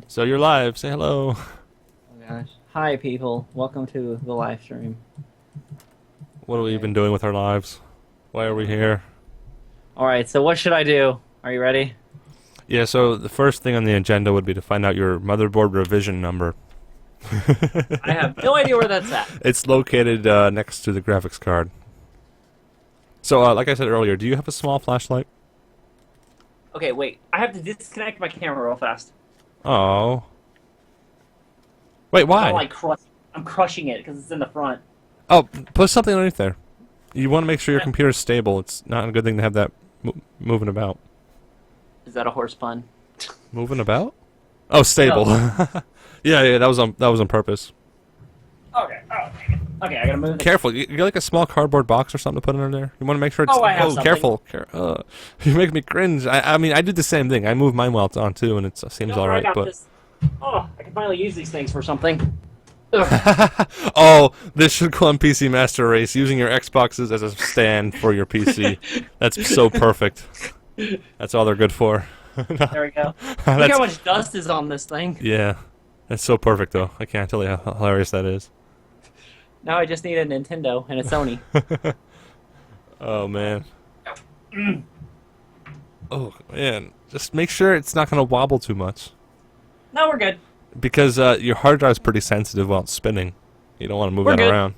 So you're live. Say hello. Oh gosh. Hi people. Welcome to the live stream. What have we Okay. been doing with our lives? Why are we here? Alright, so what should I do? Are you ready? Yeah, so the first thing on the agenda would be to find out your motherboard revision number. I have no idea where that's at. It's located next to the graphics card. So, like I said earlier, do you have a small flashlight? Okay, wait. I have to disconnect my camera real fast. Oh. Wait, why? I'm like I'm crushing it because it's in the front. Oh, put something underneath there. You want to make sure your computer's stable. It's not a good thing to have that moving about. Is that a horse pun? Moving about? Oh, stable. No. Yeah, that was on purpose. Okay. Okay, I gotta move the Careful, you got like a small cardboard box or something to put under there. You want to make sure it's. Oh, I have something. Careful! You make me cringe. I mean, I did the same thing. I moved mine while it's on too, and it seems No, all I right. got But this. Oh, I can finally use these things for something. Ugh. oh, this should go on PC Master Race. Using your Xboxes as a stand for your PC. That's so perfect. That's all they're good for. There we go. Look That's, how much dust is on this thing. yeah, that's so perfect though. I can't tell you how hilarious that is. Now I just need a Nintendo and a Sony. Oh man. Oh man, just make sure it's not gonna wobble too much. No, we're good. Because your hard drive's pretty sensitive while it's spinning. You don't want to move We're that good. around.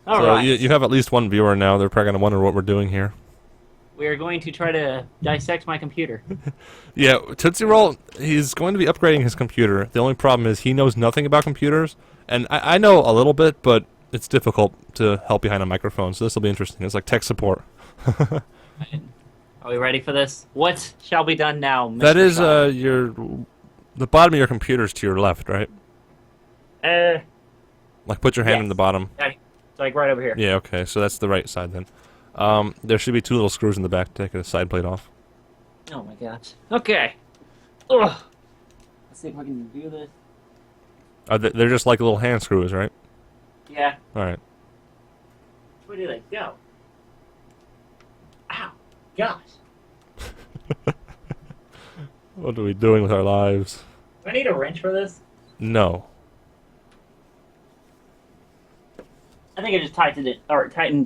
All So right. you have at least one viewer now. They're probably going to wonder what we're doing here. We are going to try to dissect my computer. Yeah, Tootsie Roll, he's going to be upgrading his computer. The only problem is he knows nothing about computers. And I know a little bit, but it's difficult to help behind a microphone. So this will be interesting. It's like tech support. Are we ready for this? What shall be done now, Mr. That is Child? the bottom of your computer's to your left, right? Like put your hand in Yes. the bottom. It's like right over here. Yeah, okay. So that's the right side then. There should be two little screws in the back to take a side plate off. Oh my gosh. Okay. Ugh. Let's see if I can do this. They're just like little hand screws, right? Yeah. Alright. Where do they go? Ow. Gosh. What are we doing with our lives? Do I need a wrench for this? No. I think I just tightened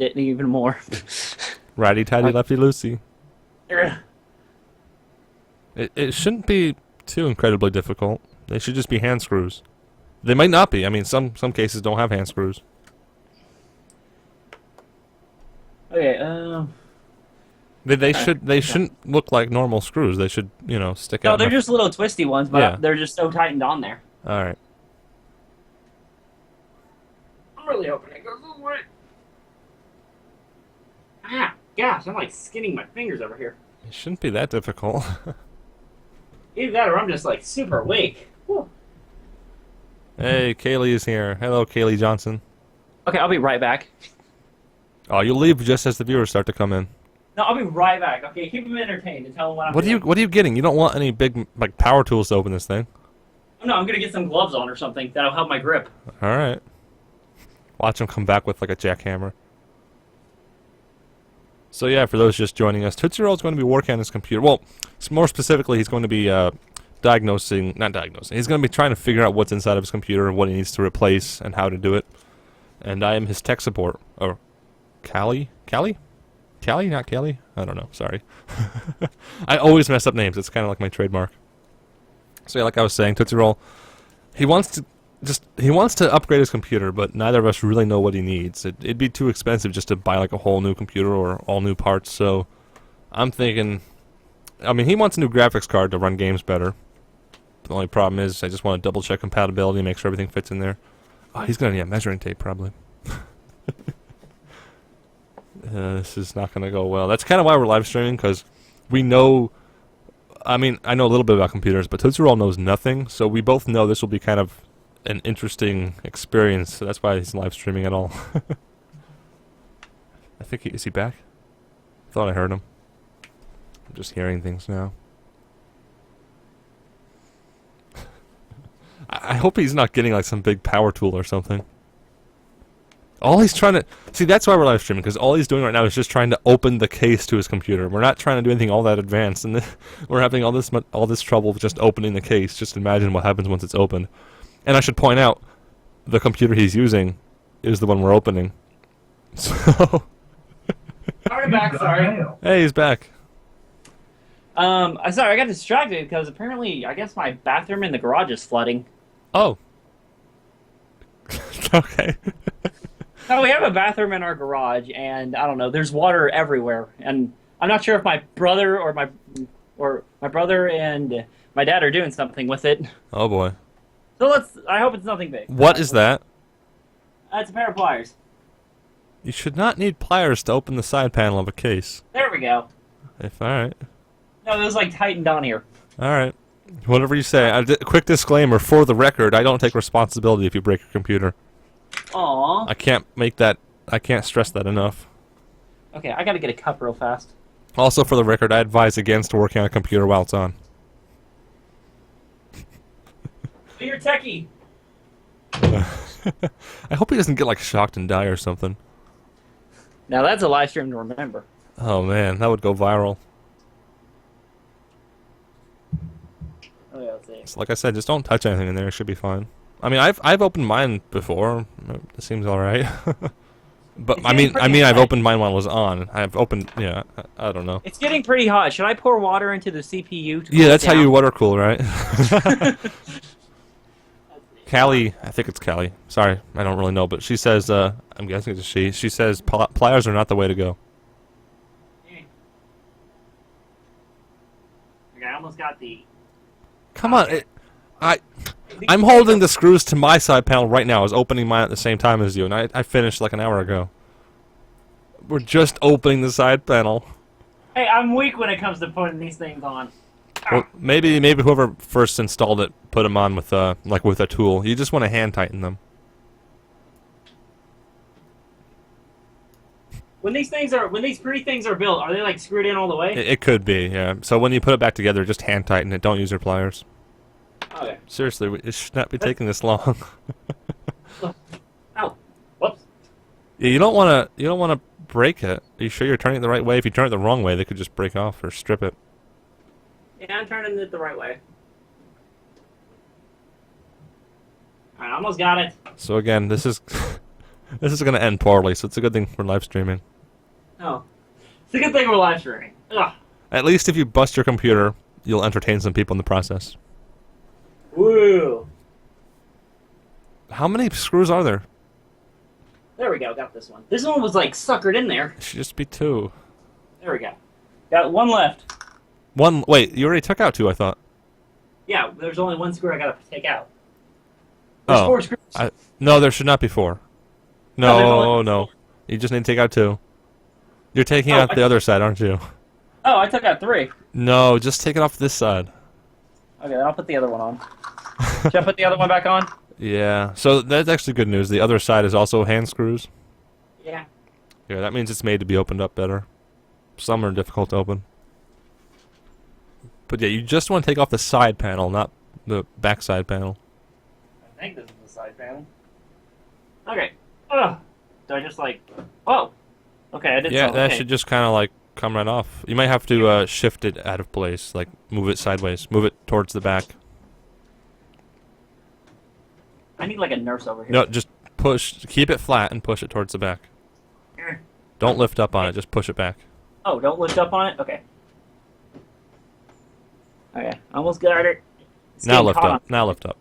it even more. Righty tighty, lefty loosey. Ugh. It shouldn't be too incredibly difficult. They should just be hand screws. They might not be. I mean, some cases don't have hand screws. Okay, They shouldn't look like normal screws. They should, stick no, out. they're just little twisty ones, but Yeah. they're just so tightened on there. Alright. I'm really hoping it goes this way. Ah, gosh, I'm like skinning my fingers over here. It shouldn't be that difficult. Either that or I'm just like super weak. Whew. Hey, Kaylee is here. Hello, Kaylee Johnson. Okay, I'll be right back. Oh, you'll leave just as the viewers start to come in. No, I'll be right back. Okay, keep them entertained and tell them what I'm What are you getting? You don't want any big like power tools to open this thing. No, I'm gonna get some gloves on or something that'll help my grip. Alright. Watch him come back with like a jackhammer. So yeah, for those just joining us, Tootsie Roll is going to be working on his computer. Well, more specifically, he's going to be not diagnosing. He's going to be trying to figure out what's inside of his computer, what he needs to replace, and how to do it. And I am his tech support. Or, Callie? Not Kelly? I don't know, sorry. I always mess up names, it's kind of like my trademark. So yeah, like I was saying, Tootsie Roll, he wants to upgrade his computer, but neither of us really know what he needs. It'd be too expensive just to buy like a whole new computer or all new parts, so I'm thinking, I mean, he wants a new graphics card to run games better. The only problem is I just want to double check compatibility, make sure everything fits in there. Oh, he's going to need a measuring tape, probably. This is not going to go well. That's kind of why we're live streaming, because we know... I mean, I know a little bit about computers, but Tootsie Roll knows nothing, so we both know this will be kind of an interesting experience, so that's why he's live streaming at all. I think is he back? I thought I heard him. I'm just hearing things now. I hope he's not getting like some big power tool or something. All he's trying to... See, that's why we're live streaming, because all he's doing right now is just trying to open the case to his computer. We're not trying to do anything all that advanced, and we're having all this trouble with just opening the case. Just imagine what happens once it's opened. And I should point out, the computer he's using is the one we're opening. So... Sorry, back, sorry. Hey, he's back. Sorry, I got distracted because apparently, I guess my bathroom in the garage is flooding. Oh. Okay. So we have a bathroom in our garage, and I don't know, there's water everywhere, and I'm not sure if my brother or my brother and my dad are doing something with it. Oh boy. So I hope it's nothing big. What is that? It's a pair of pliers. You should not need pliers to open the side panel of a case. There we go. Alright. No, it was like tightened on here. Alright. Whatever you say. Quick disclaimer, for the record, I don't take responsibility if you break your computer. Aww. I can't stress that enough. Okay, I gotta get a cup real fast. Also, for the record, I advise against working on a computer while it's on. But you're techie. I hope he doesn't get, like, shocked and die or something. Now that's a live stream to remember. Oh man, that would go viral. Oh yeah, let's see. So like I said, just don't touch anything in there. It should be fine. I mean, I've opened mine before. It seems all right. But It's I mean, getting pretty I've hot. opened mine while it was on. I've opened, yeah. I don't know. It's getting pretty hot. Should I pour water into the CPU to cool Yeah, it that's how down? you water cool, right? Callie, I think it's Callie. Sorry, I don't really know, but she says, I'm guessing it's a she. She says pliers are not the way to go. Okay, I almost got the... Come on, I'm holding the screws to my side panel right now. I was opening mine at the same time as you, and I finished like an hour ago. We're just opening the side panel. Hey, I'm weak when it comes to putting these things on. Well, maybe whoever first installed it put them on with like with a tool. You just want to hand tighten them. When these pretty things are built, are they like screwed in all the way? It could be, yeah. So when you put it back together, just hand tighten it. Don't use your pliers. Okay. Seriously, it should not be taking this long. Ow. Whoops. Yeah, you don't want to break it. Are you sure you're turning it the right way? If you turn it the wrong way, they could just break off or strip it. Yeah, I'm turning it the right way. Alright, almost got it. So again, this is this is going to end poorly. So it's a good thing we're live streaming. Oh. It's a good thing we're live streaming. Ugh. At least if you bust your computer, you'll entertain some people in the process. Woo. How many screws are there? There we go, got this one. This one was like suckered in there. It should just be 2. There we go. Got one left. One. Wait, you already took out 2, I thought. Yeah, there's only one screw I gotta take out. There's Oh. 4 screws. No, there should not be 4. No, there's No, only no. You just need to take out 2. You're taking Oh, out the other side, aren't you? Oh, I took out 3. No, just take it off this side. Okay, then I'll put the other one on. Should I put the other one back on? Yeah. So that's actually good news. The other side is also hand screws. Yeah. Yeah, that means it's made to be opened up better. Some are difficult to open. But yeah, you just want to take off the side panel, not the back side panel. I think this is the side panel. Okay. Ugh. Do I just like... Oh! Okay, I did Yeah, so. that Okay. should just kind of like come right off. You might have to shift it out of place, like move it sideways, move it towards the back. I need like a nurse over here. No, just push, keep it flat and push it towards the back. Don't lift up on it, just push it back. Oh, don't lift up on it? Okay. Okay, almost got it. It's Now getting lift caught up. Now lift up.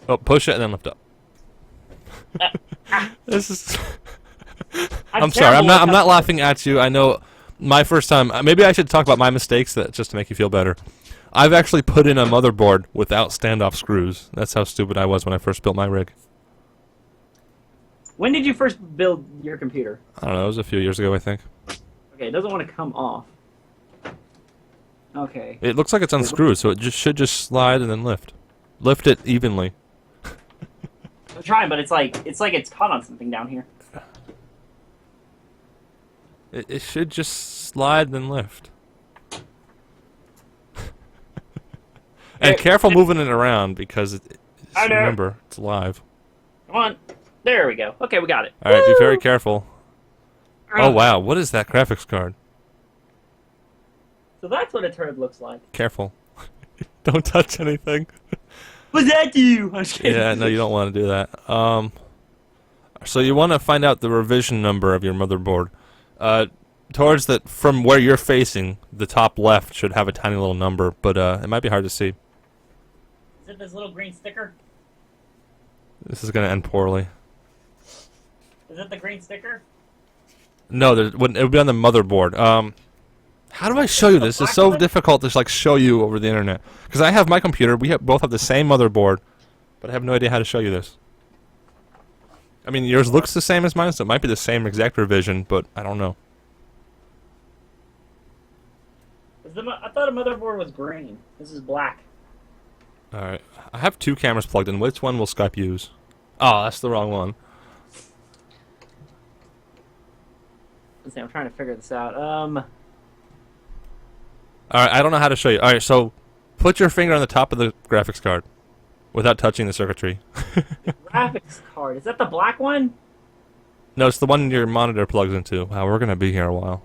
Oh, push it and then lift up. This is. I'm sorry. I'm not laughing at you. I know my first time. Maybe I should talk about my mistakes just to make you feel better. I've actually put in a motherboard without standoff screws. That's how stupid I was when I first built my rig. When did you first build your computer? I don't know. It was a few years ago, I think. Okay, it doesn't want to come off. Okay. It looks like it's unscrewed, so it should just slide and then lift. Lift it evenly. I'm trying, but it's like it's caught on something down here. It should just slide and then lift. And careful moving it around because I know. remember, it's live. Come on. There we go. Okay, we got it. All right, be very Woo! careful. Oh wow, what is that graphics card? So that's what a turd looks like. Careful. Don't touch anything. What's that to you? I'm just kidding. Yeah, no, you don't want to do that. So you want to find out the revision number of your motherboard. Towards that, from where you're facing, the top left should have a tiny little number, but it might be hard to see. Is it this little green sticker? This is gonna end poorly. Is it the green sticker? No, it would be on the motherboard. How do I show you this? It's so difficult to like show you over the internet. Because I have my computer, both have the same motherboard, but I have no idea how to show you this. I mean, yours looks the same as mine, so it might be the same exact revision, but I don't know. I thought a motherboard was green. This is black. Alright, I have two cameras plugged in. Which one will Skype use? Oh, that's the wrong one. Let's see, I'm trying to figure this out. Alright, I don't know how to show you. Alright, so put your finger on the top of the graphics card without touching the circuitry. Graphics card. Is that the black one? No, it's the one your monitor plugs into. Wow, we're gonna be here a while.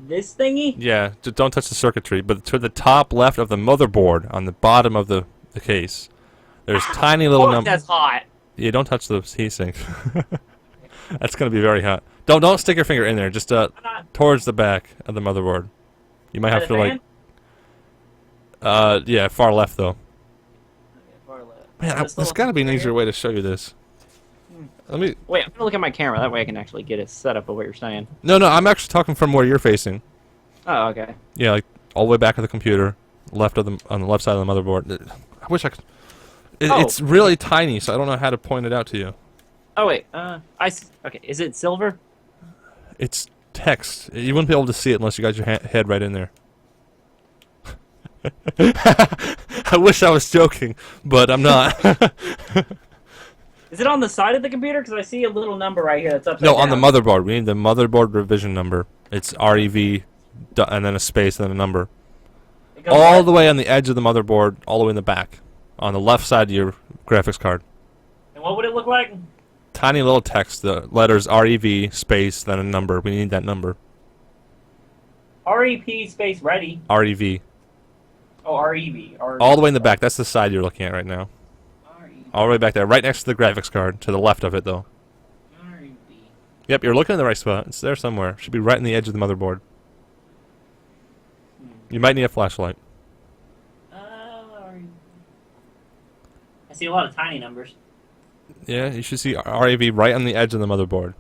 This thingy? Yeah, just don't touch the circuitry, but to the top left of the motherboard, on the bottom of the case, there's tiny little numbers. That's hot. Yeah, don't touch the heatsink. That's gonna be very hot. Don't stick your finger in there. Just towards the back of the motherboard. You might have to like. Yeah, far left though. Okay, far left. Man, there's gotta be an easier way to show you this. Let me. Wait, I'm gonna look at my camera. That way I can actually get a setup of what you're saying. No, I'm actually talking from where you're facing. Oh, okay. Yeah, like all the way back of the computer, on the left side of the motherboard. I wish I could. It's really tiny, so I don't know how to point it out to you. Oh wait, okay. Is it silver? It's text. You wouldn't be able to see it unless you got your head right in there. I wish I was joking, but I'm not. Is it on the side of the computer? Because I see a little number right here that's upside No, down. on the motherboard. We need the motherboard revision number. It's REV, and then a space, and then a number. All the way on the edge of the motherboard, all the way in the back, on the left side of your graphics card. And what would it look like? Tiny little text, the letters REV, space, then a number. We need that number. REP space ready. REV. Oh, REV. All the way in the back. That's the side you're looking at right now. All the way back there, right next to the graphics card, to the left of it, though. Yep, you're looking in the right spot. It's there somewhere. Should be right in the edge of the motherboard. You might need a flashlight. I see a lot of tiny numbers. Yeah, you should see RAV right on the edge of the motherboard.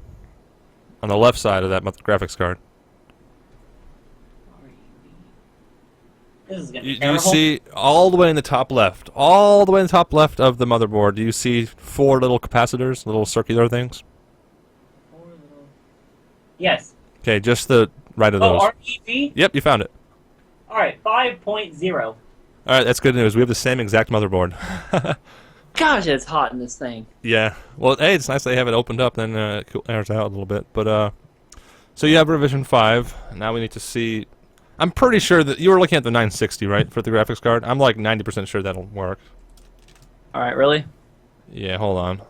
On the left side of that graphics card. This is gonna be Do you terrible. see all the way in the top left? All the way in the top left of the motherboard, do you see 4 little capacitors, little circular things? Yes. Okay, just the right of those. Oh, REV? Yep, you found it. Alright, 5.0. Alright, that's good news. We have the same exact motherboard. Gosh, it's hot in this thing. Yeah. Well, hey, it's nice they have it opened up, then it airs out a little bit. But, so you have revision 5. Now we need to see... I'm pretty sure that you were looking at the 960, right, for the graphics card? I'm like 90% sure that'll work. Alright, really? Yeah, hold on.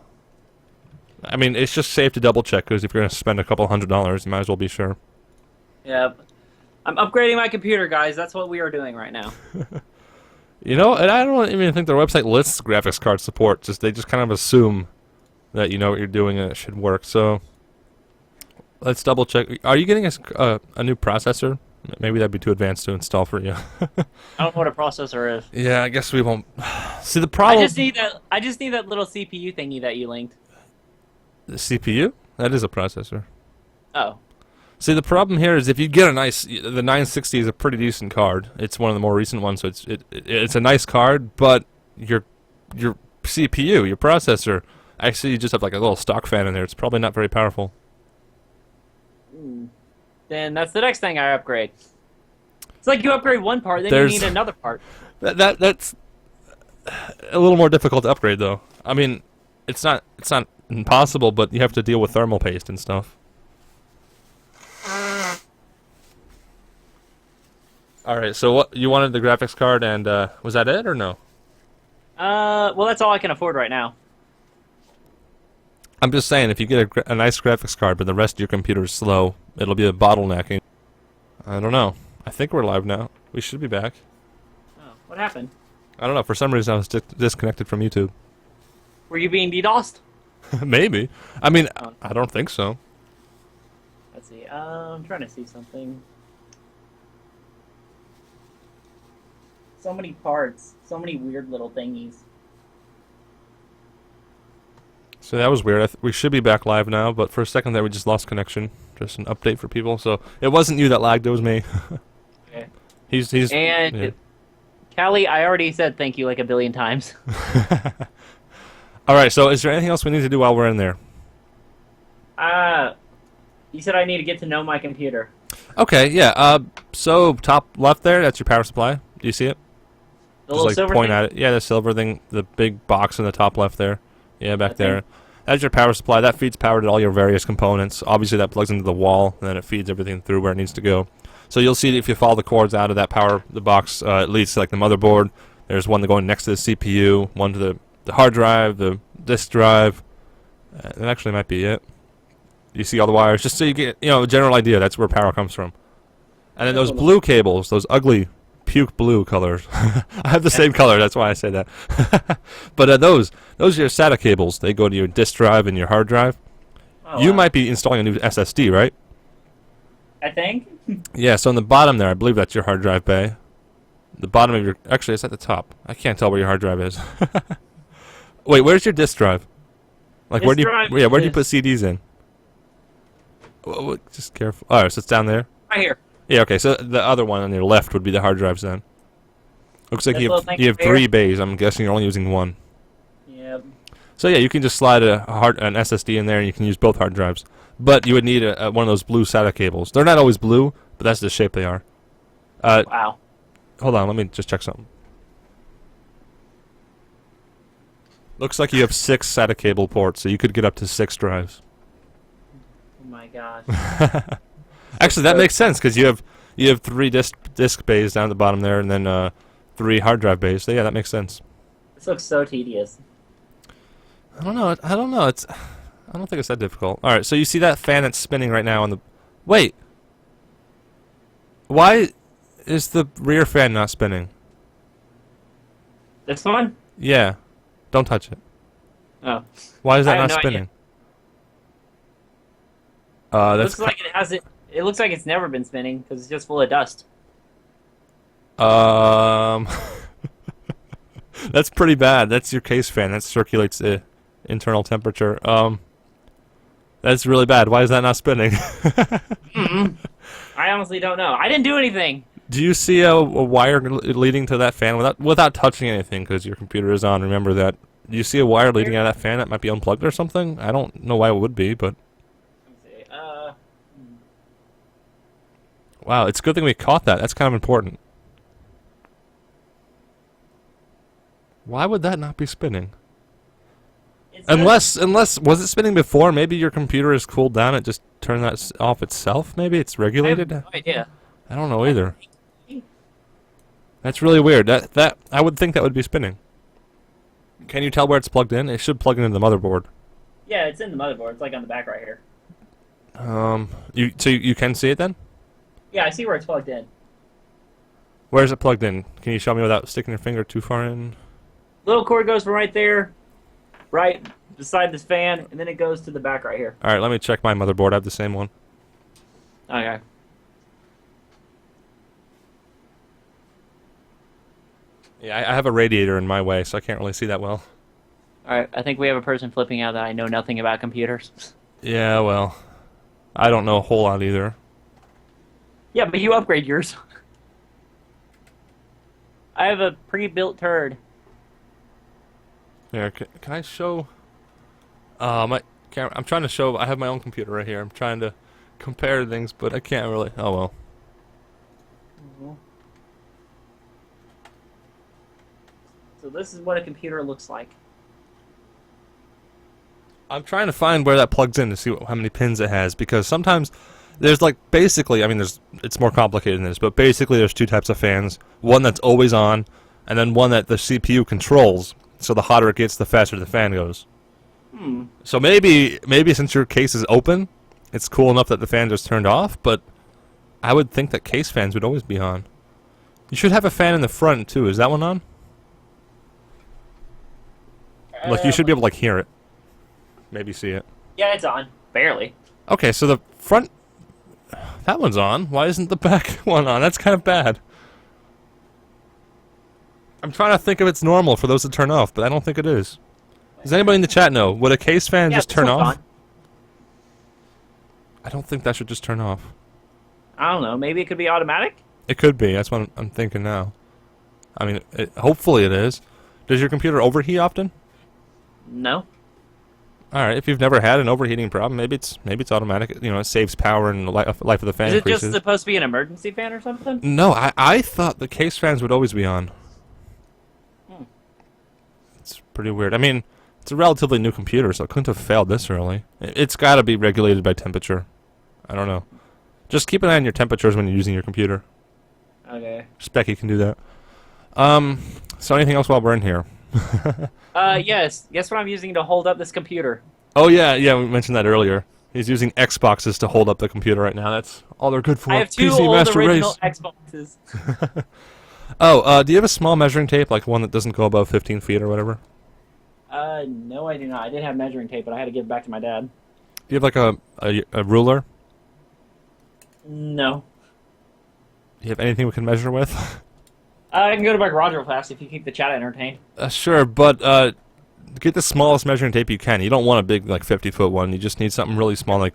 I mean, it's just safe to double check, because if you're going to spend a couple $100s, you might as well be sure. Yep. I'm upgrading my computer, guys. That's what we are doing right now. You know, and I don't even think their website lists graphics card support. They just kind of assume that you know what you're doing and it should work. So let's double check. Are you getting a new processor? Maybe that'd be too advanced to install for you. I don't know what a processor is. Yeah, I guess we won't. See, the problem. I just need that little CPU thingy that you linked. The CPU? That is a processor. Oh. See, the problem here is if you get the 960 is a pretty decent card. It's one of the more recent ones, so it's a nice card, but your CPU, your processor, actually you just have like a little stock fan in there. It's probably not very powerful. Then that's the next thing I upgrade. It's like you upgrade one part, then you need another part. That's a little more difficult to upgrade, though. I mean, it's not impossible, but you have to deal with thermal paste and stuff. All right, so what you wanted the graphics card, and was that it or no? Well, that's all I can afford right now. I'm just saying, if you get a nice graphics card, but the rest of your computer is slow, it'll be a bottleneck. I don't know. I think we're live now. We should be back. Oh, what happened? I don't know. For some reason, I was disconnected from YouTube. Were you being DDoSed? Maybe. I mean, I don't think so. Let's see. I'm trying to see something. So many parts. So many weird little thingies. So that was weird. We should be back live now, but for a second there we just lost connection. Just an update for people. So it wasn't you that lagged, it was me. Okay. He's And yeah. Callie, I already said thank you like a billion times. All right, so is there anything else we need to do while we're in there? You said I need to get to know my computer. Okay, yeah. So top left there, that's your power supply. Do you see it? The Just little like silver point thing? at it. Yeah, the silver thing, the big box in the top left there. Yeah, back there. That's your power supply. That feeds power to all your various components. Obviously, that plugs into the wall, and then it feeds everything through where it needs to go. So you'll see that if you follow the cords out of that the box, it leads to like the motherboard. There's one going next to the CPU, one to the hard drive, the disk drive. That actually might be it. You see all the wires, just so you get a general idea. That's where power comes from. And then those blue cables, those ugly puke blue colors. I have the same color, that's why I say that. But those are your SATA cables. They go to your disk drive and your hard drive. Oh, You wow. might be installing a new SSD, right? I think. Yeah, so on the bottom there, I believe that's your hard drive bay. The bottom of your... Actually, it's at the top. I can't tell where your hard drive is. Wait, where's your disk drive? Like, where do you... Disk drive Yeah, where do you put is- CDs in? Just careful. Alright, so it's down there? Right here. Yeah, okay, so the other one on your left would be the hard drives then. Looks like This you little thing have right 3 here? bays. I'm guessing you're only using one. Yep. So yeah, you can just slide an SSD in there and you can use both hard drives. But you would need one of those blue SATA cables. They're not always blue, but that's the shape they are. Wow. Hold on, let me just check something. Looks like you have 6 SATA cable ports, so you could get up to 6 drives. Oh my gosh. Actually, that makes sense because you have 3 disk bays down at the bottom there, and then 3 hard drive bays. So yeah, that makes sense. This looks so tedious. I don't know. I don't think it's that difficult. All right, so you see that fan that's spinning right now on the... Wait. Why is the rear fan not spinning? This one? Yeah. Don't touch it. Oh. Why is that I have not no idea. spinning? It That's looks like it hasn't. It looks like it's never been spinning because it's just full of dust. That's pretty bad. That's your case fan. That circulates the internal temperature. That's really bad. Why is that not spinning? I honestly don't know. I didn't do anything. Do you see a wire leading to that fan without touching anything? Because your computer is on. Remember that. Do you see a wire leading out of that fan that might be unplugged or something? I don't know why it would be, but Let me see. wow, it's a good thing we caught that. That's kind of important. Why would that not be spinning? It says- Unless was it spinning before? Maybe your computer is cooled down. It just turned that off itself. Maybe it's I have regulated. no idea. I don't know either. That's really weird. That I would think that would be spinning. Can you tell where it's plugged in? It should plug into the motherboard. Yeah, it's in the motherboard. It's like on the back right here. You can see it then? Yeah, I see where it's plugged in. Where is it plugged in? Can you show me without sticking your finger too far in? Little cord goes from right there, right beside this fan, and then it goes to the back right here. All right, let me check my motherboard. I have the same one. Okay. Yeah, I have a radiator in my way, so I can't really see that well. All right. I think we have a person flipping out that I know nothing about computers. Yeah, well, I don't know a whole lot either. Yeah, but you upgrade yours. I have a pre-built turd. Here, can I show? My camera. I'm trying to show. I have my own computer right here. I'm trying to compare things, but I can't really. Oh well. So this is what a computer looks like. I'm trying to find where that plugs in to see how many pins it has, because sometimes there's like basically, I mean, it's more complicated than this, but basically there's 2 types of fans. One that's always on, and then one that the CPU controls. So the hotter it gets, the faster the fan goes. So maybe since your case is open, it's cool enough that the fans just turned off, but I would think that case fans would always be on. You should have a fan in the front too. Is that one on? Like you should be able to like hear it. Maybe see it. Yeah, it's on. Barely. Okay, so the front that one's on. Why isn't the back one on? That's kind of bad. I'm trying to think if it's normal for those to turn off, but I don't think it is. Does anybody in the chat know? Would a case fan just turn off? On. I don't think that should just turn off. I don't know. Maybe it could be automatic? It could be. That's what I'm thinking now. I mean, hopefully it is. Does your computer overheat often? No. Alright, if you've never had an overheating problem, maybe it's automatic. You know, it saves power and the life of the fan Is it increases. just supposed to be an emergency fan or something? No, I thought the case fans would always be on. It's pretty weird. I mean, it's a relatively new computer, so it couldn't have failed this early. It's got to be regulated by temperature. I don't know. Just keep an eye on your temperatures when you're using your computer. Okay. Specky can do that. So anything else while we're in here? Yes. Guess what I'm using to hold up this computer? Oh yeah, we mentioned that earlier. He's using Xboxes to hold up the computer right now. That's all they're good for. I have two PC old Master original Race. Xboxes. Oh, do you have a small measuring tape, like one that doesn't go above 15 feet or whatever? No, I do not. I did have measuring tape, but I had to give it back to my dad. Do you have like a ruler? No. Do you have anything we can measure with? I can go to my garage real fast if you keep the chat entertained. Sure, but get the smallest measuring tape you can. You don't want a big, like, 50-foot one. You just need something really small. Like,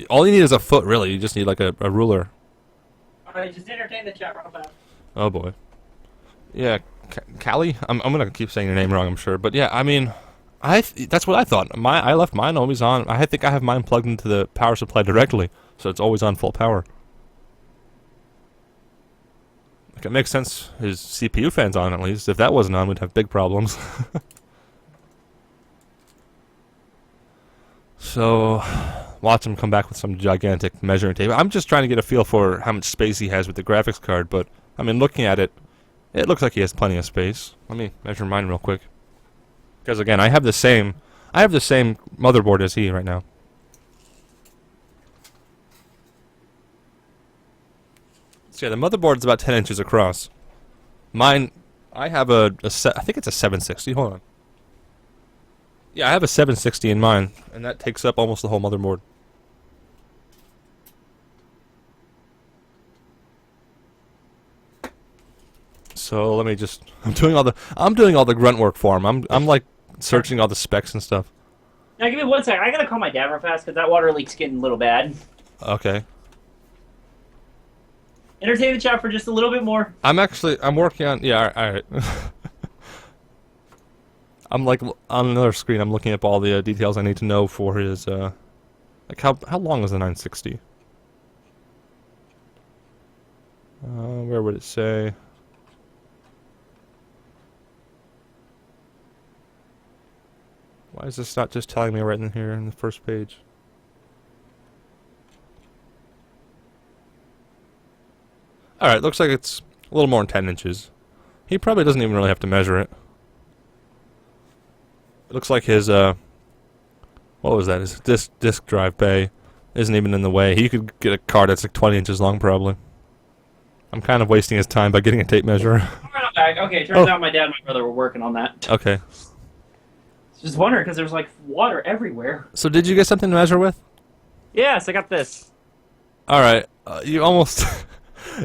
all you need is a foot, really. You just need, like, a ruler. Alright, just entertain the chat real fast. Oh, boy. Yeah, Callie? I'm going to keep saying your name wrong, I'm sure. But, yeah, I mean, that's what I thought. I left mine always on. I think I have mine plugged into the power supply directly, so it's always on full power. Like, it makes sense his CPU fan's on, at least. If that wasn't on, we'd have big problems. So, watch him come back with some gigantic measuring tape. I'm just trying to get a feel for how much space he has with the graphics card, but, I mean, looking at it, it looks like he has plenty of space. Let me measure mine real quick. Because, again, I have the same motherboard as he right now. So, yeah, the motherboard's about 10 inches across. Mine, I have I think it's a 760. Hold on. Yeah, I have a 760 in mine, and that takes up almost the whole motherboard. So let me just I'm doing all the grunt work for him. I'm like searching all the specs and stuff. Now give me 1 second. I gotta call my dad real fast because that water leak's getting a little bad. Okay. Entertain the chat for just a little bit more. I'm working on all right. I'm like on another screen. I'm looking up all the details I need to know for his like how long is the 960? Where would it say? Why is this not just telling me right in here in the first page? Alright, looks like it's a little more than 10 inches. He probably doesn't even really have to measure it. It looks like his, what was that? His disk drive bay isn't even in the way. He could get a card that's like 20 inches long, probably. I'm kind of wasting his time by getting a tape measure. Alright, I'm back. Okay, turns out my dad and my brother were working on that. Okay. Just wondering, because there's like water everywhere. So did you get something to measure with? Yes, I got this. Alright, you almost...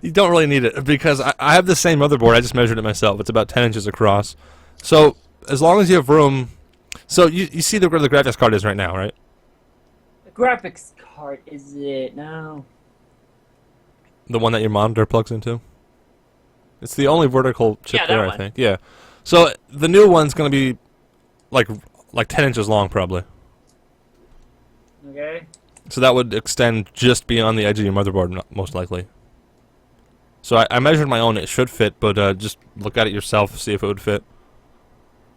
you don't really need it, because I have the same motherboard. I just measured it myself. It's about 10 inches across. So, as long as you have room... So, you see where the graphics card is right now, right? The graphics card, is it? No. The one that your monitor plugs into? It's the only vertical chip Yeah, there, that I one. think. Yeah. So, the new one's going to be like 10 inches long, probably. Okay. So that would extend just beyond the edge of your motherboard, most likely. So I measured my own. It should fit, but just look at it yourself, see if it would fit.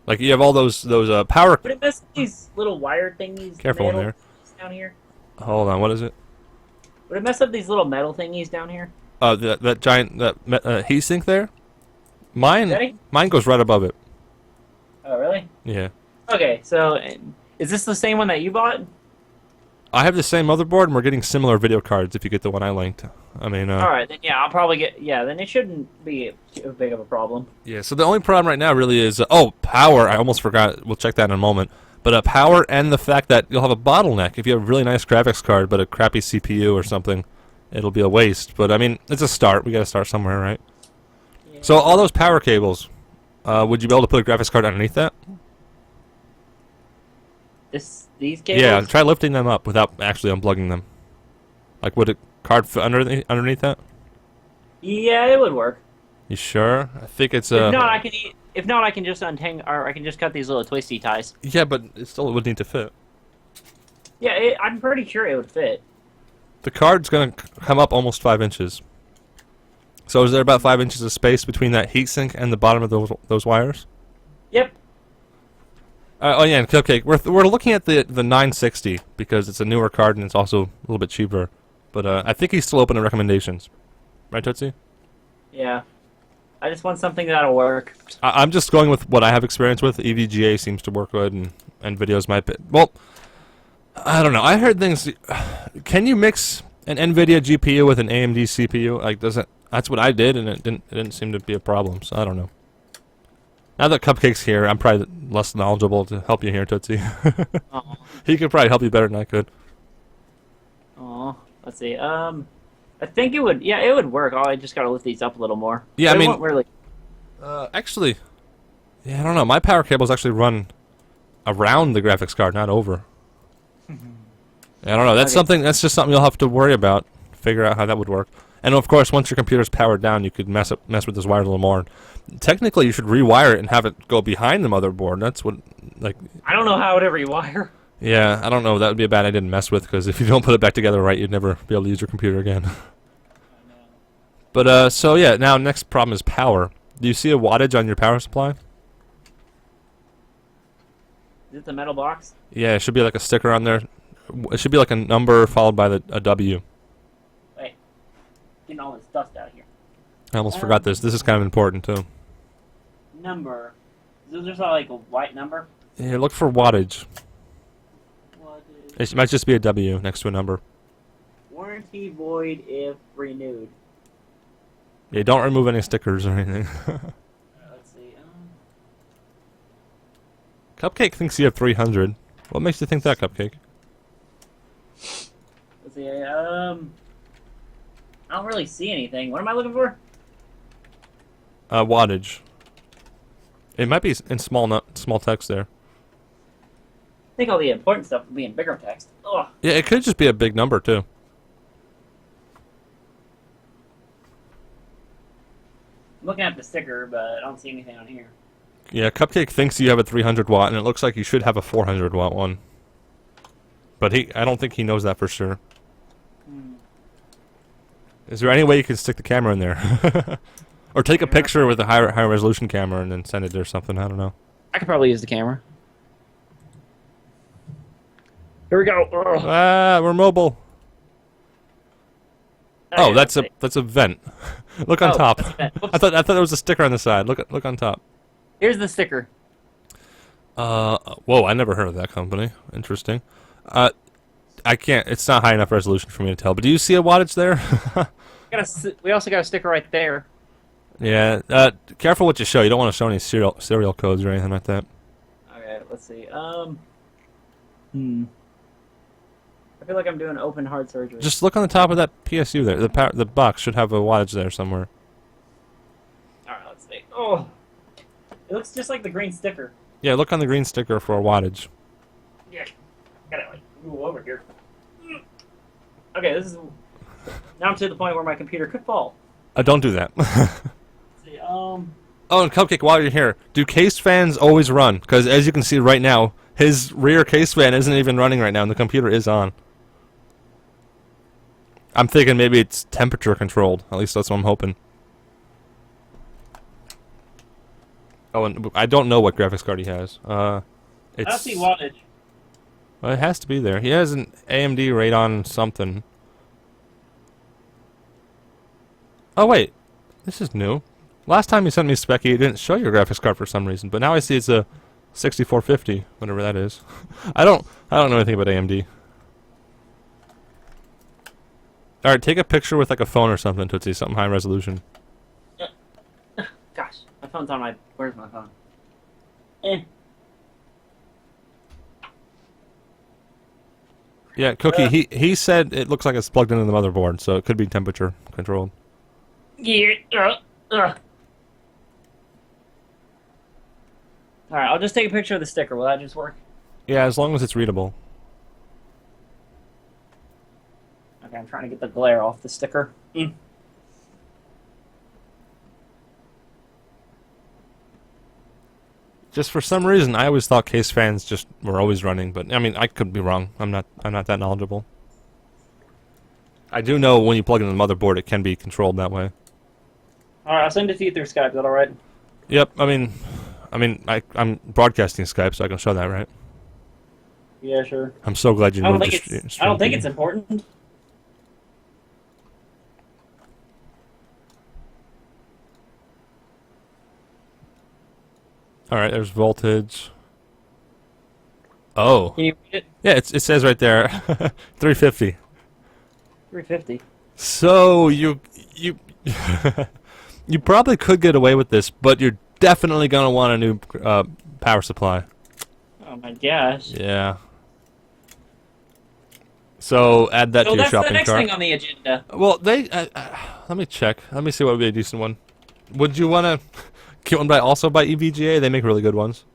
Like, you have all those power... Would it mess with these little wire thingies? Careful in metal there. thingies down here? Hold on, what is it? Would it mess up these little metal thingies down here? That giant heat sink there? Mine Ready? goes right above it. Oh, really? Yeah. Okay, so Is this the same one that you bought? I have the same motherboard, and we're getting similar video cards if you get the one I linked. I mean, All right, then yeah, I'll probably get. Yeah, then it shouldn't be too big of a problem. yeah, so the only problem right now really is, oh, power. I almost forgot. We'll check that in a moment. But power and the fact that you'll have a bottleneck. If you have a really nice graphics card but a crappy CPU or something, it'll be a waste. But, I mean, it's a start. We got to start somewhere, right? Yeah. So all those power cables, would you be able to put a graphics card underneath that? These cables? Yeah, try lifting them up without actually unplugging them. Like, would a card fit underneath that? Yeah, it would work. You sure? I think it's If not, I can. If not, I can just untangle, or I can just cut these little twisty ties. Yeah, but it still would need to fit. Yeah, I'm pretty sure it would fit. The card's gonna come up almost 5 inches. So is there about 5 inches of space between that heatsink and the bottom of those wires? Yep. Oh yeah, and Cupcake. We're looking at the 960 because it's a newer card and it's also a little bit cheaper. But I think he's still open to recommendations, right, Tootsie? Yeah. I just want something that'll work. I'm just going with what I have experience with. EVGA seems to work good, and videos might be. Well, I don't know. I heard things. Can you mix an NVIDIA GPU with an AMD CPU? Like, does it? That's what I did, and it didn't seem to be a problem. So I don't know. Now that Cupcake's here, I'm probably less knowledgeable to help you here, Tootsie. He could probably help you better than I could. Oh, let's see. I think it would. Yeah, it would work. Oh, I just gotta lift these up a little more. Yeah, but I mean, it won't really. Actually, yeah, I don't know. My power cables actually run around the graphics card, not over. I don't know. That's something. That's just something you'll have to worry about. Figure out how that would work. And of course, once your computer's powered down, you could mess with this wire a little more. Technically, you should rewire it and have it go behind the motherboard. That's what, like. I don't know how it would rewire. Yeah, I don't know. That would be a bad idea to mess with because if you don't put it back together right, you'd never be able to use your computer again. But so yeah, now next problem is power. Do you see a wattage on your power supply? Is it the metal box? Yeah, it should be like a sticker on there. It should be like a number followed by a W. Wait, getting all this dust out of here. I almost forgot this. This is kind of important too. Number. Is there like a white number? Yeah, look for wattage. Wattage. It might just be a W next to a number. Warranty void if renewed. Yeah, don't remove any stickers or anything. Let's see. Cupcake thinks you have 300. What makes you think that, Cupcake? Let's see. I don't really see anything. What am I looking for? Wattage. It might be in small text there. I think all the important stuff will be in bigger text. Ugh. Yeah, it could just be a big number too. I'm looking at the sticker, but I don't see anything on here. Yeah, Cupcake thinks you have a 300 watt, and it looks like you should have a 400 watt one. But I don't think he knows that for sure. Is there any way you can stick the camera in there? Or take a picture with a high resolution camera and then send it or something, I don't know. I could probably use the camera. Here we go. Ugh. Ah, we're mobile. Oh, that's a vent. Look on top. I thought there was a sticker on the side. Look on top. Here's the sticker. Whoa, I never heard of that company. Interesting. I can't. It's not high enough resolution for me to tell. But do you see a wattage there? We also got a sticker right there. Yeah. Careful what you show. You don't want to show any serial codes or anything like that. Okay, let's see. I feel like I'm doing open heart surgery. Just look on the top of that PSU there. The box should have a wattage there somewhere. Alright, let's see. Oh! It looks just like the green sticker. Yeah, look on the green sticker for a wattage. Yeah. Gotta like move over here. Okay, this is now I'm to the point where my computer could fall. Don't do that. Let's see, Oh, and Cupcake, while you're here, do case fans always run? Because as you can see right now, his rear case fan isn't even running right now, and the computer is on. I'm thinking maybe it's temperature controlled. At least that's what I'm hoping. Oh, and I don't know what graphics card he has. I don't see wattage. Well, it has to be there. He has an AMD Radeon something. Oh, wait. This is new. Last time you sent me a spec, it didn't show your graphics card for some reason, but now I see it's a 6450, whatever that is. I don't know anything about AMD. All right, take a picture with like a phone or something, Tootsie, something high resolution. Gosh, my phone's on my. Where's my phone? Eh. Yeah, Cookie. He said it looks like it's plugged into the motherboard, so it could be temperature controlled. Yeah. All right, I'll just take a picture of the sticker. Will that just work? Yeah, as long as it's readable. Okay, I'm trying to get the glare off the sticker. Just for some reason, I always thought case fans just were always running, but I mean, I could be wrong. I'm not that knowledgeable. I do know when you plug in the motherboard, it can be controlled that way. All right, I'll send it to you through Skype. Is that all right? Yep. I mean, I'm broadcasting Skype, so I can show that, right? Yeah, sure. I'm so glad you I don't moved think the it's. I don't think it's important. All right, there's voltage. Oh. Can you read it? Yeah, it says right there, 350. 350. So you you probably could get away with this, but you're definitely gonna want a new power supply. Oh my gosh. Yeah. So add that to your shopping cart. So that's the next thing on the agenda. Well, let me check. Let me see what would be a decent one. Would you want to get one also by EVGA? They make really good ones.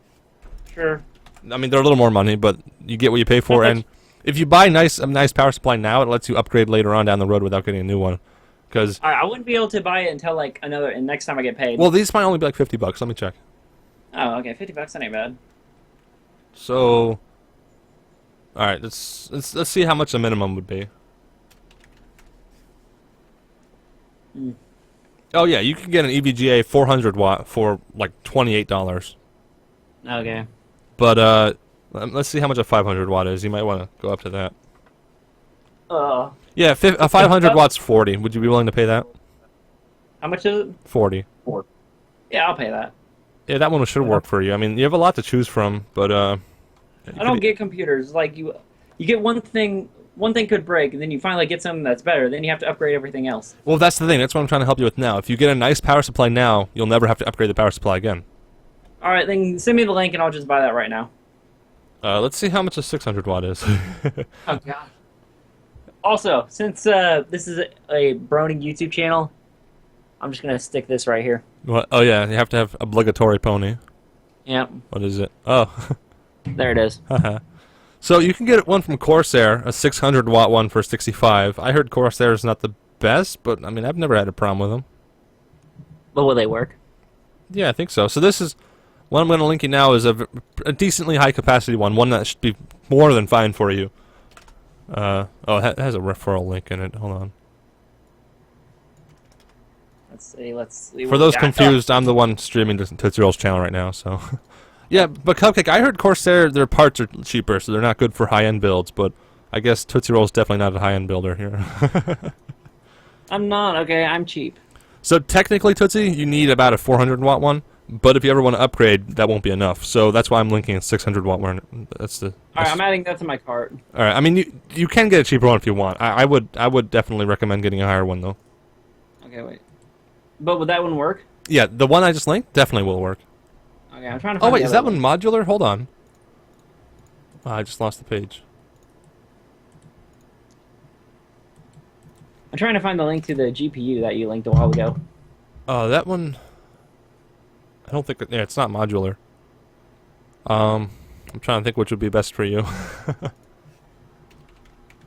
Sure. I mean, they're a little more money, but you get what you pay for. And if you buy a nice power supply now, it lets you upgrade later on down the road without getting a new one. Because I wouldn't be able to buy it until like next time I get paid. Well, these might only be like $50. Let me check. Oh, okay, $50. That ain't bad. So, all right, let's see how much the minimum would be. Oh yeah, you can get an EVGA 400 watt for like $28. Okay. But let's see how much a 500 watt is. You might want to go up to that. Yeah, a 500 watts 40. Would you be willing to pay that? How much is it? 40. Yeah, I'll pay that. Yeah, that one should work for you. I mean, you have a lot to choose from, but I don't get computers like you get one thing could break, and then you finally get something that's better. Then you have to upgrade everything else. Well, that's the thing. That's what I'm trying to help you with now. If you get a nice power supply now, you'll never have to upgrade the power supply again. All right, then send me the link, and I'll just buy that right now. Let's see how much a 600 watt is. Oh god. Also, since this is a Browning YouTube channel, I'm just gonna stick this right here. What? Oh yeah, you have to have obligatory pony. Yep. What is it? Oh. There it is. So you can get one from Corsair, a 600 watt one for 65. I heard Corsair is not the best, but I mean I've never had a problem with them. But will they work? Yeah, I think so. So this is one I'm going to link you now is a decently high capacity one that should be more than fine for you. Oh, it has a referral link in it. Hold on. Let's see. For those confused, I'm the one streaming to Tootsie Roll's channel right now, so. Yeah, but Cupcake, I heard Corsair, their parts are cheaper, so they're not good for high-end builds, but I guess Tootsie Roll's definitely not a high-end builder here. I'm not, okay, I'm cheap. So technically, Tootsie, you need about a 400 watt one, but if you ever want to upgrade, that won't be enough. So that's why I'm linking a 600 watt one. That's the. Alright, I'm adding that to my cart. Alright, I mean, you can get a cheaper one if you want. I would definitely recommend getting a higher one, though. Okay, wait. But would that one work? Yeah, the one I just linked definitely will work. Okay, I'm trying to find Oh wait, is that one modular? Hold on. Oh, I just lost the page. I'm trying to find the link to the GPU that you linked a while ago. Oh, that one. I don't think. Yeah, it's not modular. I'm trying to think which would be best for you.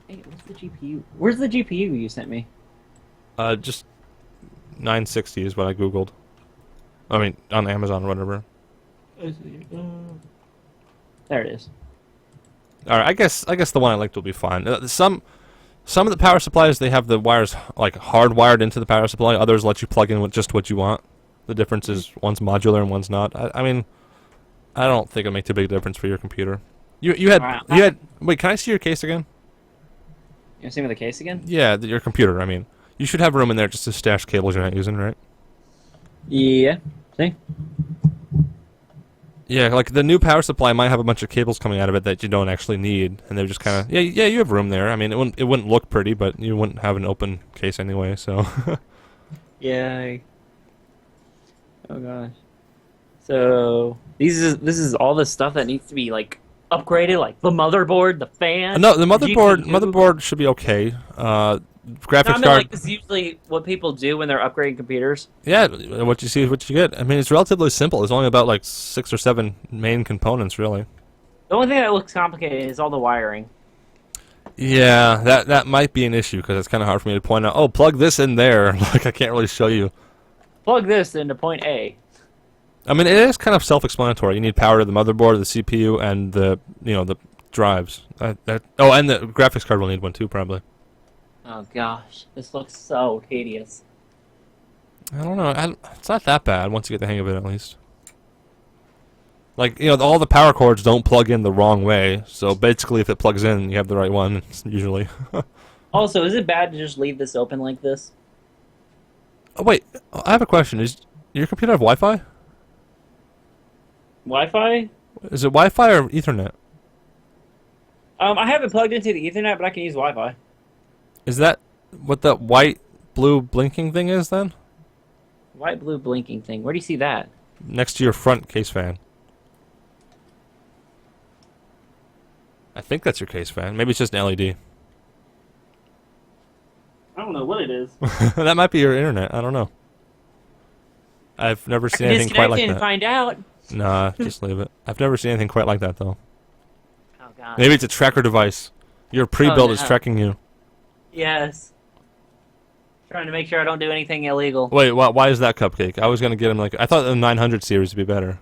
Hey, what's the GPU? Where's the GPU you sent me? Just 960 is what I googled. I mean, on Amazon or whatever. There it is. All right, I guess the one I linked will be fine. Some of the power supplies, they have the wires like hardwired into the power supply. Others let you plug in with just what you want. The difference is one's modular and one's not. I mean, I don't think it'll make too big a difference for your computer. You had wait, can I see your case again? You want to see me the case again? Yeah, your computer. I mean, you should have room in there just to stash cables you're not using, right? Yeah. See? Yeah, like the new power supply might have a bunch of cables coming out of it that you don't actually need, and they're just kind of yeah, you have room there. I mean, it wouldn't look pretty, but you wouldn't have an open case anyway. So Yeah. Oh gosh. So this is all the stuff that needs to be like upgraded, like the motherboard, the fan. no, the motherboard GPU. should be okay. No, I Graphics mean card, like this is usually what people do when they're upgrading computers. yeah, what you see is what you get. I mean, it's relatively simple. It's only about like 6 or 7 main components, really. The only thing that looks complicated is all the wiring. Yeah, that might be an issue because it's kind of hard for me to point out. Oh, plug this in there. Like I can't really show you. Plug this into point A. I mean, it is kind of self-explanatory. You need power to the motherboard, the CPU, and the the drives. And the graphics card will need one too, probably. Oh gosh, this looks so tedious. I don't know. It's not that bad once you get the hang of it, at least. Like all the power cords don't plug in the wrong way. So basically, if it plugs in, you have the right one. Usually. Also, is it bad to just leave this open like this? Oh, wait, I have a question. Is your computer have Wi-Fi? Wi-Fi? Is it Wi-Fi or Ethernet? I have it plugged into the Ethernet, but I can use Wi-Fi. Is that what the white, blue blinking thing is then? White, blue, blinking thing. Where do you see that? Next to your front case fan. I think that's your case fan. Maybe it's just an LED. I don't know what it is. That might be your internet. I don't know. I've never seen anything quite like Disconnect it and that. find out. Nah, just leave it. I've never seen anything quite like that though. Oh god. Maybe it's a tracker device. Your pre-built is no. tracking you. Yes. Trying to make sure I don't do anything illegal. Wait, why is that Cupcake? I was gonna get him I thought the 900 series would be better.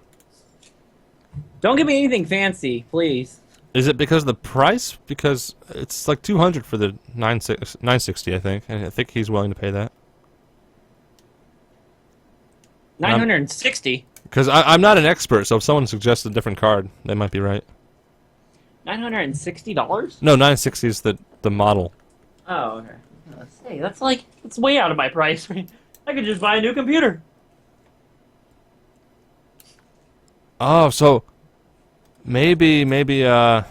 Don't give me anything fancy, please. Is it because of the price? Because it's like 200 for the 960, I think, and I think he's willing to pay that. 960. Because I'm not an expert, so if someone suggests a different card, they might be right. $960? No, 960 is the model. Oh, okay. Let's see. That's way out of my price range. I could just buy a new computer. Oh, so maybe what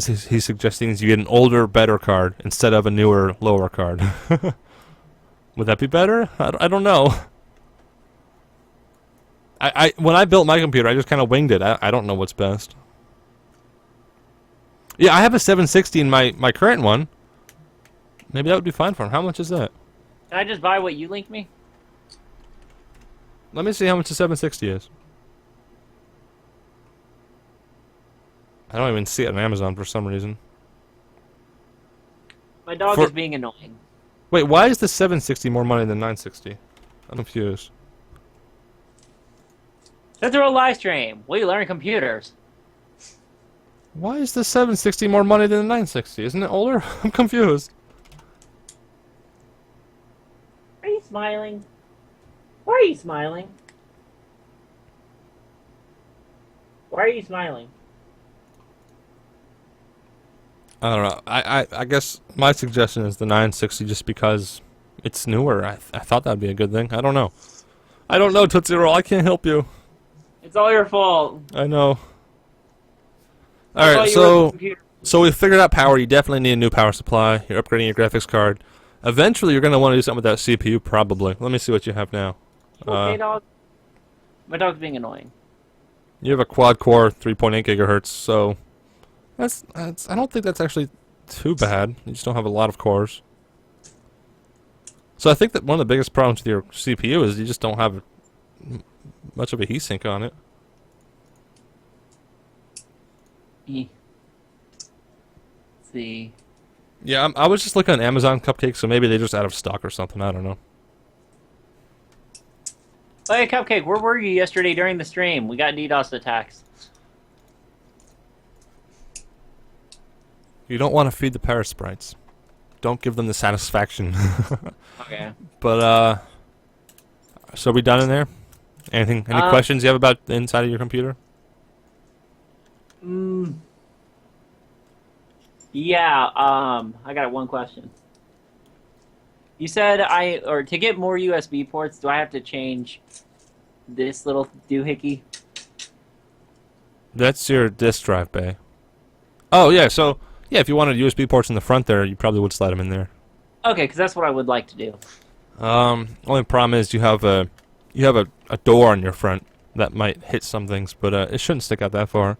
he's suggesting is you get an older, better card instead of a newer, lower card. Would that be better? I don't know. When I built my computer, I just kind of winged it. I don't know what's best. Yeah, I have a 760 in my current one. Maybe that would be fine for him. How much is that? Can I just buy what you linked me? Let me see how much the 760 is. I don't even see it on Amazon for some reason. My dog is being annoying. Wait, why is the 760 more money than 960? I'm confused. That's a real live stream. We learn computers. Why is the 760 more money than the 960? Isn't it older? I'm confused. Are you smiling? Why are you smiling? Why are you smiling? I don't know. I guess my suggestion is the 960 just because it's newer. I thought that'd be a good thing. I don't know. I don't know, Tootsie Roll. I can't help you. It's all your fault. I know. Alright, so we figured out power. You definitely need a new power supply. You're upgrading your graphics card. Eventually, you're going to want to do something with that CPU, probably. Let me see what you have now. Okay, dog. My dog's being annoying. You have a quad-core 3.8 gigahertz, so that's I don't think that's actually too bad. You just don't have a lot of cores. So I think that one of the biggest problems with your CPU is you just don't have much of a heatsink on it. Let's see. Yeah, I was just looking on Amazon Cupcake, so maybe they're just out of stock or something. I don't know. Hey, Cupcake, where were you yesterday during the stream? We got DDoS attacks. You don't want to feed the parasprites. Don't give them the satisfaction. Okay. But, so are we done in there? Any questions you have about the inside of your computer? Yeah, I got one question. You said to get more USB ports, do I have to change this little doohickey? That's your disk drive bay. Oh yeah, so yeah, if you wanted USB ports in the front there, you probably would slide them in there. Okay, because that's what I would like to do. Only problem is you have a door on your front that might hit some things, but it shouldn't stick out that far.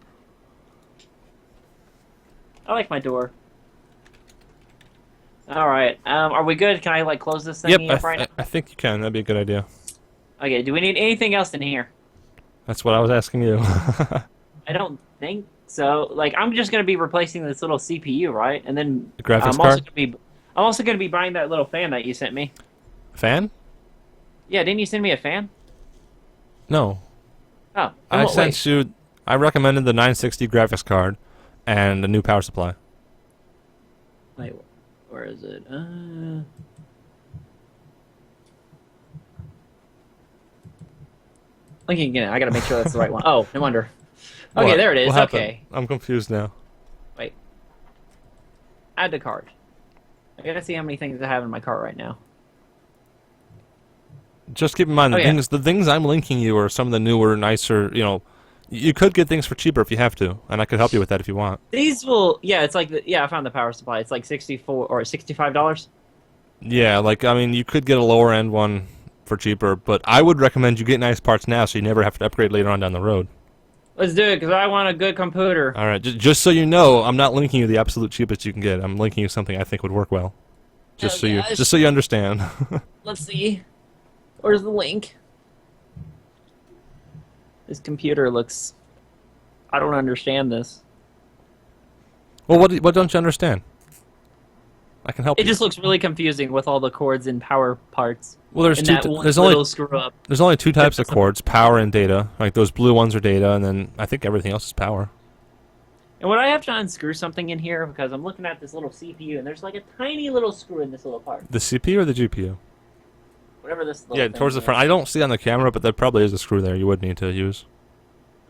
I like my door. All right. Are we good? Can I like close this Yep, thing up right now? I think you can. That'd be a good idea. Okay. Do we need anything else in here? That's what I was asking you. I don't think so. Like, I'm just gonna be replacing this little CPU, right? And then The graphics I'm card? I'm also gonna be buying that little fan that you sent me. Fan? Yeah, didn't you send me a fan? No. Oh, I wait. sent you. I recommended the 960 graphics card and a new power supply. Wait, where is it? Looking again. I gotta make sure that's the right one. Oh, no wonder. Okay, What? there it is. What happened? Okay. I'm confused now. Wait. Add to cart. I gotta see how many things I have in my cart right now. Just keep in mind Oh, yeah. the things I'm linking you are some of the newer, nicer. You could get things for cheaper if you have to, and I could help you with that if you want. These will, yeah, it's like, I found the power supply. It's like $64 or $65. Yeah, you could get a lower end one for cheaper, but I would recommend you get nice parts now so you never have to upgrade later on down the road. Let's do it, because I want a good computer. All right, just so you know, I'm not linking you the absolute cheapest you can get. I'm linking you something I think would work well. Just so you understand. Let's see. Where's the link? This computer looks... I don't understand this. Well, what don't you understand? I can help It you. just looks really confusing with all the cords and power parts. Well, there's and two. that one There's little only screw up. there's only two types of cords: power and data. Like those blue ones are data, and then I think everything else is power. And would I have to unscrew something in here? Because I'm looking at this little CPU, and there's like a tiny little screw in this little part. The CPU or the GPU? Whatever this little Yeah, thing towards the is. front. I don't see on the camera, but there probably is a screw there you would need to use.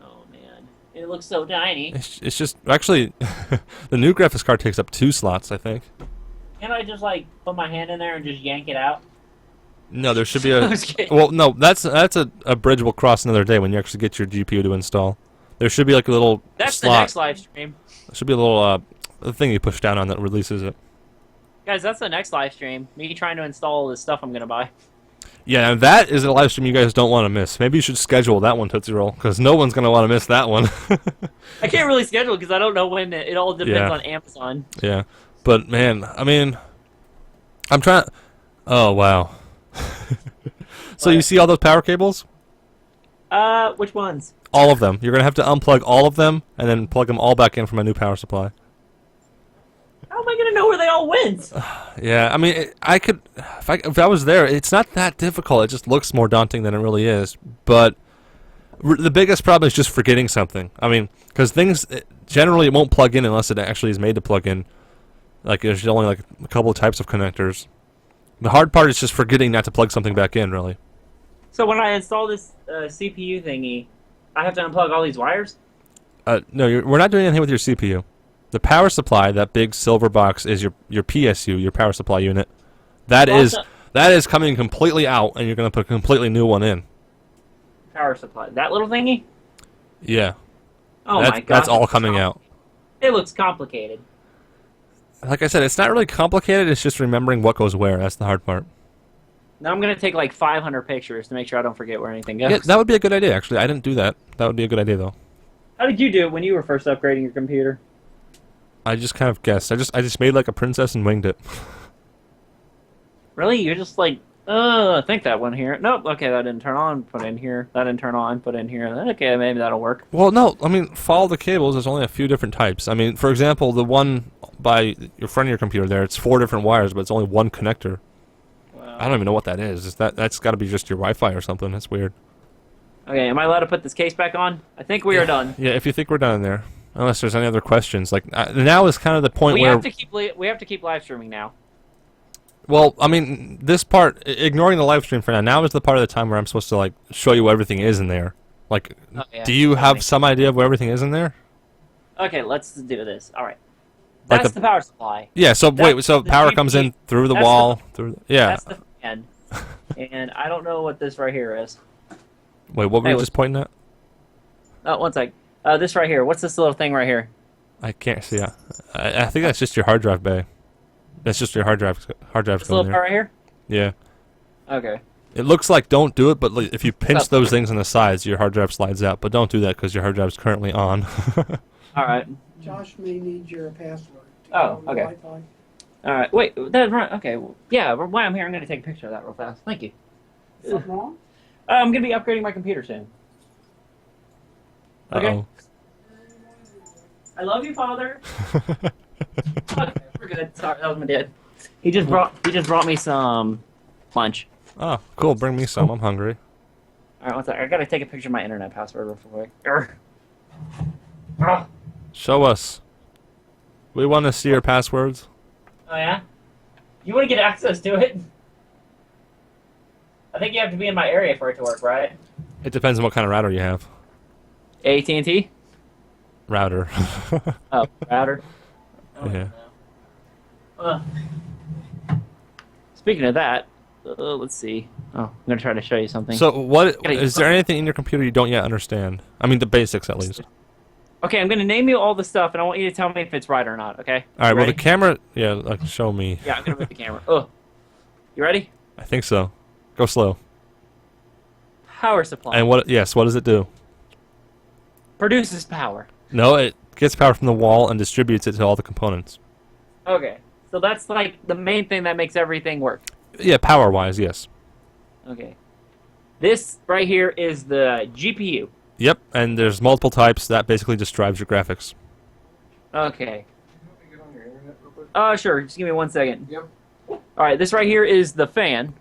Oh, man. It looks so tiny. It's just actually the new graphics card takes up 2 slots, I think. Can't I just, like, put my hand in there and just yank it out? No, there should be I a. was kidding. Well, no, that's a bridge we'll cross another day when you actually get your GPU to install. There should be like a little That's the slot. next live stream. There should be a little thing you push down on that releases it. Guys, that's the next live stream. Me trying to install all this stuff I'm going to buy. Yeah, and that is a live stream you guys don't want to miss. Maybe you should schedule that one, Tootsie Roll, because no one's going to want to miss that one. I can't really schedule because I don't know when. It all depends Yeah. on Amazon. Yeah, but man, I mean, I'm trying. Oh wow. So you see all those power cables? Which ones? All of them. You're gonna have to unplug all of them and then plug them all back in from a new power supply. How am I going to know where they all went? Yeah, I mean, I could, if I was there, it's not that difficult. It just looks more daunting than it really is. But the biggest problem is just forgetting something. I mean, because things generally it won't plug in unless it actually is made to plug in. Like there's only like a couple of types of connectors. The hard part is just forgetting not to plug something back in, really. So when I install this CPU thingy, I have to unplug all these wires? No, we're not doing anything with your CPU. The power supply, that big silver box, is your PSU, your power supply unit. That is coming completely out, and you're going to put a completely new one in. Power supply. That little thingy? Yeah. Oh my god. That's all coming out. It looks complicated. Like I said, it's not really complicated. It's just remembering what goes where. That's the hard part. Now I'm going to take like 500 pictures to make sure I don't forget where anything goes. Yeah, that would be a good idea, actually. I didn't do that. That would be a good idea, though. How did you do it when you were first upgrading your computer? I just kind of guessed. I just made like a princess and winged it. Really? You're just like, I think that one here. Nope, okay, that didn't turn on, put in here. That didn't turn on, put in here. Okay, maybe that'll work. Well, no, I mean, follow the cables. There's only a few different types. I mean, for example, the one by your front of your computer there, it's 4 different wires, but it's only one connector. Wow. I don't even know what that is. That's got to be just your Wi-Fi or something. That's weird. Okay, am I allowed to put this case back on? I think we are done. Yeah, if you think we're done there. Unless there's any other questions. Like, now is kind of the point We where... have to keep live streaming now. Well, I mean, this part, ignoring the live stream for now is the part of the time where I'm supposed to, like, show you what everything is in there. Like, Oh, yeah. do you have some idea of what everything is in there? Okay, let's do this. All right. Like That's the power supply. Yeah, so wait, so the power GPU. comes in through the That's wall, yeah. That's the fan. And I don't know what this right here is. Wait, what were Hey, you just pointing at? Oh, one sec. This right here. What's this little thing right here? I can't see. I think that's just your hard drive bay. That's just your hard drive. Hard drive's This going little part there. right here? Yeah. Okay. It looks like don't do it, but like, if you pinch those things on the sides, your hard drive slides out. But don't do that because your hard drive's currently on. All right. Josh may need your password. Oh, on the okay. Wi-Fi. All right. Wait. That's right. Okay. Well, yeah. While I'm here, I'm gonna take a picture of that real fast. Thank you. Something wrong? I'm gonna be upgrading my computer soon. Okay. Uh-oh. I love you, Father. Okay, we're good. Sorry, that was my dad. He just brought me some lunch. Oh, cool. Bring me some. I'm hungry. All right, one second. I gotta take a picture of my internet password real quick. Oh Show us. We want to see your passwords. yeah. You want to get access to it? I think you have to be in my area for it to work, right? It depends on what kind of router you have. AT&T. Router. Oh, router. Yeah. Speaking of that, let's see. Oh, I'm gonna try to show you something. So, is there anything in your computer you don't yet understand? I mean, the basics at least. Okay, I'm gonna name you all the stuff, and I want you to tell me if it's right or not. Okay? All right. Well, Ready? the camera. Yeah, like show me. Yeah, I'm gonna move the camera. Oh, you ready? I think so. Go slow. Power supply. And what? Yes. What does it do? Produces power. No, it gets power from the wall and distributes it to all the components. Okay, so that's like the main thing that makes everything work. Yeah, power-wise, yes. Okay. This right here is the GPU. Yep, and there's multiple types. That basically just drives your graphics. Okay. Get on your internet real quick. Sure. Just give me 1 second. Yep. All right, this right here is the fan.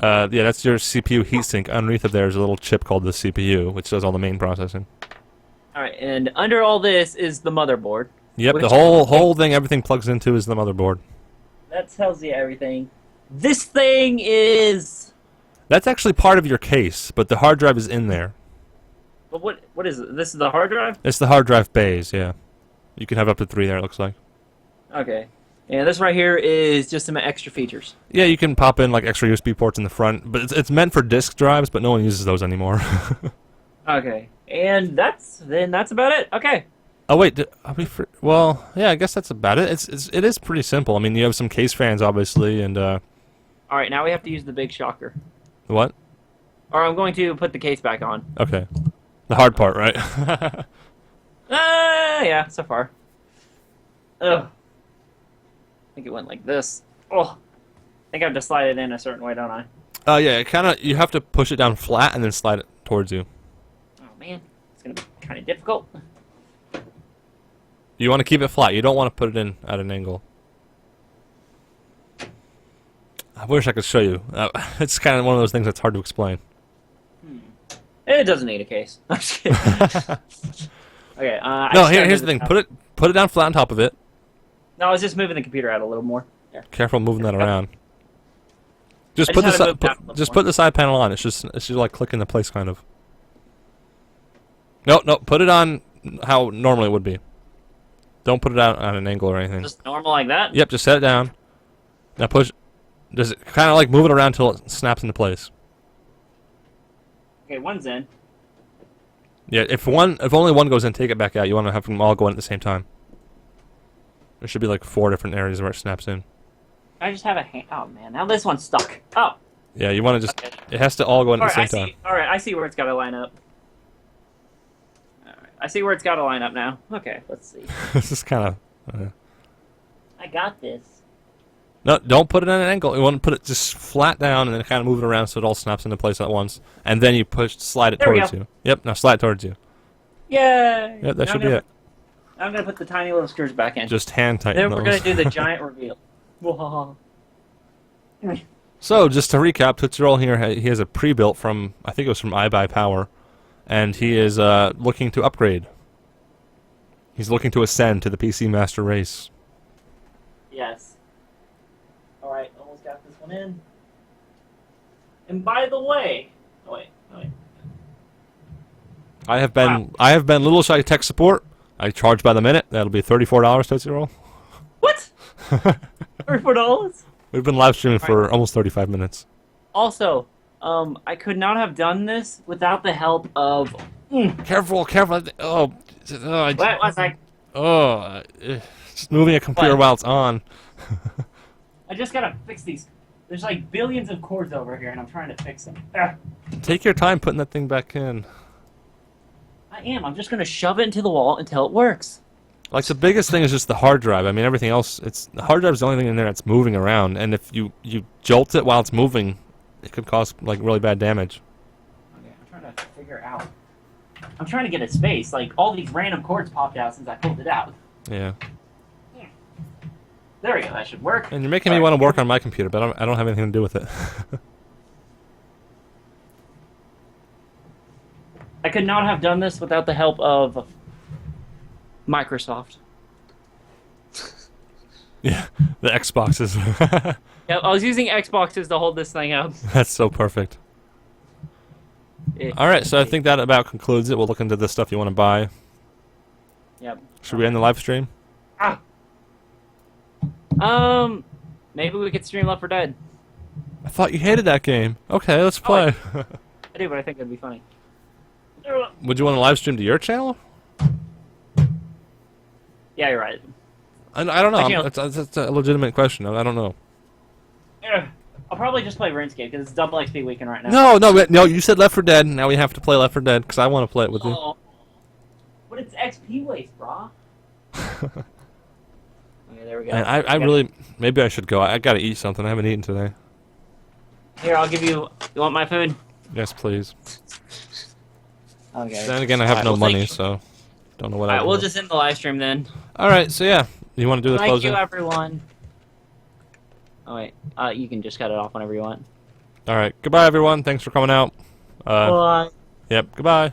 Yeah, that's your CPU heatsink. Underneath of there is a little chip called the CPU, which does all the main processing. All right, and under all this is the motherboard. Yep, Which- the whole thing, everything plugs into is the motherboard. That tells you everything. This thing is. That's actually part of your case, but the hard drive is in there. But what is it? This is the hard drive? It's the hard drive bays, yeah. You can have up to 3 there, it looks like. Okay. And this right here is just some extra features. Yeah, you can pop in like extra USB ports in the front, but it's meant for disk drives, but no one uses those anymore. Okay. And that's about it. Okay. Oh wait, well, yeah, I guess that's about it. It is pretty simple. I mean, you have some case fans, obviously, and All right, now we have to use the big shocker. what? Or I'm going to put the case back on. Okay, the hard part, right? Yeah, so far. Ugh. I think it went like this. Oh. I think I have to slide it in a certain way, don't I? Yeah, you have to push it down flat and then slide it towards you. Oh, man. It's going to be kind of difficult. You want to keep it flat. You don't want to put it in at an angle. I wish I could show you. It's kind of one of those things that's hard to explain. It doesn't need a case. I'm just kidding. Okay. No, here's the thing. Put it down flat on top of it. No, I was just moving the computer out a little more. There. Careful moving that around. Just I put the just had to side move down a little just more. put the side panel on. It's just like click into place kind of. No, put it on how normally it would be. Don't put it out on an angle or anything. Just normal like that? Yep, just set it down. Now push. Does it kind of like move it around until it snaps into place? Okay, one's in. Yeah, if only one goes in, take it back out. You want to have them all go in at the same time. There should be like 4 different areas where it snaps in. I just have a hand. Oh, man. Now this one's stuck. Oh. Yeah, you want to just. Okay. It has to all go in at the Alright, same time. Alright, I see where it's got to line up. Alright, I see where it's got to line up now. Okay, let's see. This is kind of. I got this. No, don't put it at an angle. You want to put it just flat down and then kind of move it around so it all snaps into place at once. And then you slide it There we towards go. you. Yep, now slide it towards you. Yay! Yep, that Now should be it. I'm going to put the tiny little screws back in. Just hand tighten Then we're going those. to do the giant reveal. Whoa. So, just to recap, Tootsie Roll here, he has a pre-built from, I think it was from iBuyPower, and he is looking to upgrade. He's looking to ascend to the PC Master Race. Yes. Alright, almost got this one in. And by the way... Oh, wait. I have been Littleshy tech support. I charge by the minute. That'll be $34, Tootsie Roll. What? $34? We've been live streaming for almost 35 minutes. Also, I could not have done this without the help of... Careful. Oh, What was I? Just moving a computer What? while it's on. I just gotta fix these. There's like billions of cords over here, and I'm trying to fix them. Ugh. Take your time putting that thing back in. I am. I'm just gonna shove it into the wall until it works. Like the biggest thing is just the hard drive. I mean, everything else, the hard drive is the only thing in there that's moving around, and if you jolt it while it's moving, it could cause like really bad damage. Okay, I'm trying to figure out. I'm trying to get a space. Like all these random cords popped out since I pulled it out. Yeah. There we go. That should work. And you're making me want to work on my computer, but I don't have anything to do with it. I could not have done this without the help of Microsoft. Yeah, the Xboxes. Yeah, I was using Xboxes to hold this thing up. That's so perfect. All right, so I think that about concludes it. We'll look into the stuff you want to buy. Yep. Should we end the live stream? Maybe we could stream Left 4 Dead. I thought you hated that game. Okay, let's play. I do, but I think it'd be funny. Would you want to live stream to your channel? Yeah, you're right. I don't know. Actually, That's a legitimate question. I don't know. I'll probably just play RuneScape because it's double XP weekend right now. No. You said Left 4 Dead. Now we have to play Left 4 Dead because I want to play it with you. Oh. But it's XP waste, brah. Okay, there we go. And I really, maybe I should go. I gotta eat something. I haven't eaten today. Here, I'll give you. You want my food? Yes, please. Okay. Then again, I have Alright, no well, money, thank you. so don't know what Alright, I'll we'll do. just end the live stream then. All right, so yeah, you want to do the Thank closing? you, everyone. Oh wait, you can just cut it off whenever you want. All right, goodbye, everyone. Thanks for coming out. Bye. Yep, goodbye.